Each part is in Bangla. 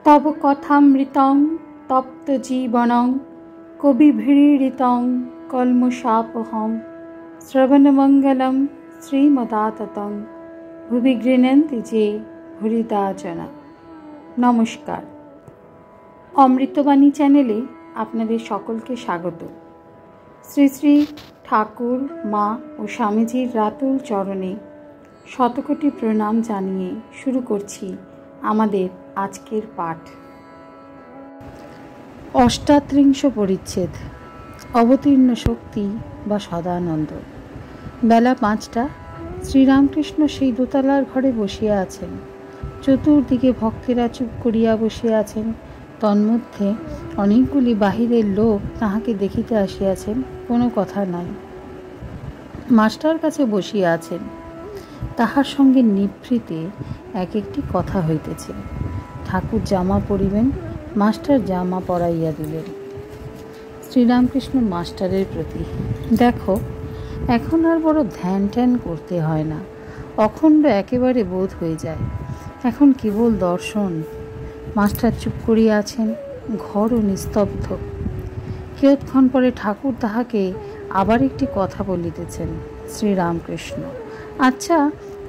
तव कथामृतं तप्त जीवनं कविभिरीडितं कल्मषापहं श्रवणमंगलं श्रीमदाततं भुवि गृह्णन्ति जे भूरिदा जना। नमस्कार, अमृतबाणी चैनेले आपनादेर सकलके स्वागत। श्री श्री ठाकुर मा और स्वामीजीर रातुल चरणे शतकोटी प्रणाम जानिए शुरू करछि आमादेर आजकेर पाठ। अष्टात्रिंश परिच्छेद अवतीर्ण शक्ति बा सदानंद। बेला 5टा। श्रीरामकृष्ण सेई दोतलार घरे बसिया आछेन। चतुर्दिके भक्तेरा चुप करिया बसिया आछेन। तन्मध्ये अनेकगुली बाहिरेर लोक ताहाके देखिते आसियाछेन। कोनो कथा नाई। मास्टार काछे बसिया आछेन। ताहार संगे निभृते एक एकटी कथा हইতেছে। ठाकुर जामा पड़िबेन। मास्टार जामा पराइया दिलेन। श्रीरामकृष्ण मास्टारेर प्रति, देखो এখন আর বড় ধ্যান ট্যান করতে হয় না, অখণ্ড একেবারে বোধ হয়ে যায়, এখন কেবল দর্শন। মাস্টার চুপ করিয়া আছেন, ঘরও নিস্তব্ধ। কিয়ৎক্ষণ পরে ঠাকুর তাহাকে আবার একটি কথা বলিতেছেন। শ্রীরামকৃষ্ণ, আচ্ছা,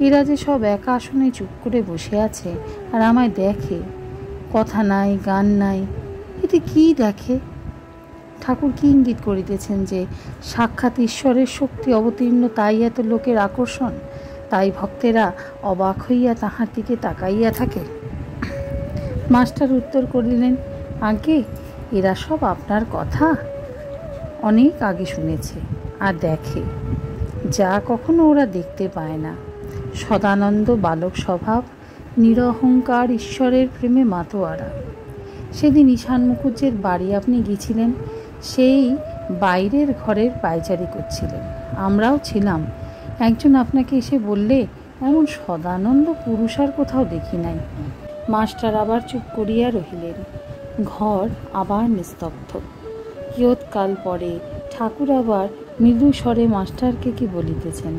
এরা যে সব একা আসনে চুপ করে বসে আছে আর আমায় দেখে, কথা নাই গান নাই, এতে কি দেখে? ঠাকুর কি ইঙ্গিত করিতেছেন যে সাক্ষাৎ ঈশ্বরের শক্তি অবতীর্ণ, তাই এত লোকের আকর্ষণ, তাই ভক্তেরা অবাক হইয়া তাহার দিকে তাকাইয়া থাকে? মাস্টার উত্তর করিলেন, আগে এরা সব আপনার কথা অনেক আগে শুনেছে আর দেখে, যা কখনো ওরা দেখতে পায় না। সদানন্দ বালক স্বভাব, নিরহংকার, ঈশ্বরের প্রেমে মাতোয়ারা। সেদিন ঈশান মুখুজ্জের বাড়ি আপনি গিয়েছিলেন, সেই বাইরের ঘরের পায়চারি করছিলেন, আমরাও ছিলাম। একজন আপনাকে এসে বললে, এমন সদানন্দ পুরুষ আর কোথাও দেখি নাই। মাস্টার আবার চুপ করিয়া রহিলেন। ঘর আবার নিস্তব্ধ। কিয়ৎকাল পরে ঠাকুর আবার মৃদু স্বরে মাস্টারকে কি বলিতেছেন।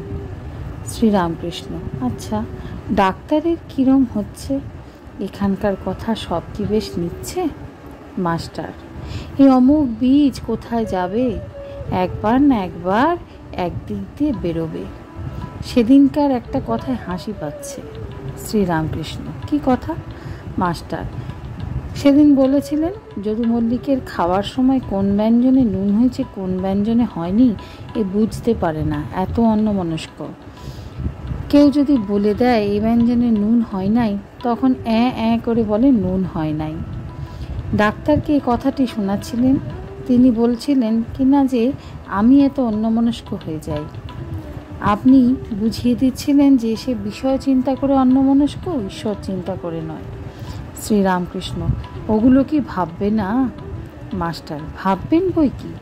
শ্রীরামকৃষ্ণ, আচ্ছা, ডাক্তারের কিরম হচ্ছে? এখানকার কথা সব কি বেশ নিচ্ছে? মাস্টার, এই অমুক বীজ কোথায় যাবে, একবার না একবার একদিক দিয়ে বেরোবে। সেদিনকার একটা কথায় হাসি পাচ্ছে। শ্রীরামকৃষ্ণ, কি কথা? মাস্টার, সেদিন বলেছিলেন যদু মল্লিকের খাওয়ার সময় কোন ব্যঞ্জনে নুন হয়েছে কোন ব্যঞ্জনে হয়নি এ বুঝতে পারে না, এত অন্যমনস্ক। কেউ যদি বলে দেয় এই ব্যঞ্জনে নুন হয় নাই, তখন করে বলে নুন হয় নাই। ডাক্তারকে এই কথাটি শোনাচ্ছিলেন, তিনি বলছিলেন কিনা যে আমি এত অন্যমনস্ক হয়ে যাই। আপনি বুঝিয়ে দিচ্ছিলেন যে সে বিষয় চিন্তা করে অন্যমনস্ক, ঈশ্বর চিন্তা করে নয়। শ্রীরামকৃষ্ণ, ওগুলো কি ভাববে না? মাস্টার, ভাববেন বই কি,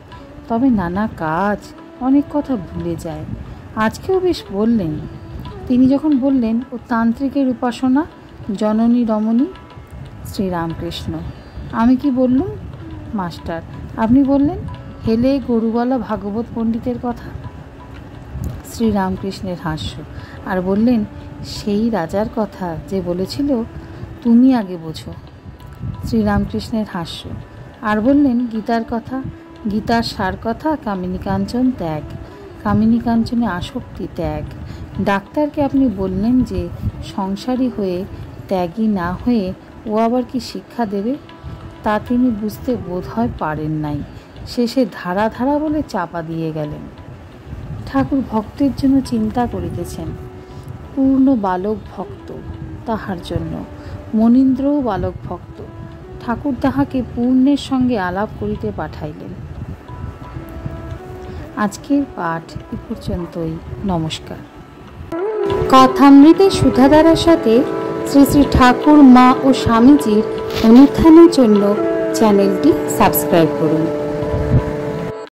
তবে নানা কাজ, অনেক কথা ভুলে যায়। আজকেও বেশ বললেন। তিনি যখন বললেন ও তান্ত্রিকের উপাসনা, জননী রমণী। শ্রীরামকৃষ্ণ, আমি কি বললুম? মাস্টার, আপনি বললেন হেলে গরুওয়ালা ভাগবত পণ্ডিতের কথা। শ্রীরামকৃষ্ণের হাস্য, আর বললেন, সেই রাজার কথা যে বলেছিল তুমি আগে বোঝো। শ্রীরামকৃষ্ণের হাস্য, আর বললেন গীতার কথা, গীতার সার কথা, কামিনী কাঞ্চন ত্যাগ, কামিনী কাঞ্চনে আসক্তি ত্যাগ। ডাক্তারকে আপনি বললেন যে সংসারী হয়ে ত্যাগী না হয়ে ও আবার কি শিক্ষা দেবে, তা তিনি বুঝতে বোধহয় পারেন নাই। শেষে ধারা ধারা বলে চাপা দিয়ে গেলেন। ঠাকুর ভক্তের জন্য চিন্তা করিতেছেন। পূর্ণ বালক ভক্ত, তাহার জন্য মনীন্দ্রও বালক ভক্ত। ঠাকুর তাহাকে পূর্ণের সঙ্গে আলাপ করিতে পাঠাইলেন। আজকের পাঠ এ পর্যন্তই। নমস্কার। কথামৃতের সুধাধারার সাথে শ্রী শ্রী ঠাকুর মা ও স্বামীজির অনুধ্যানের জন্য চ্যানেলটি সাবস্ক্রাইব করুন।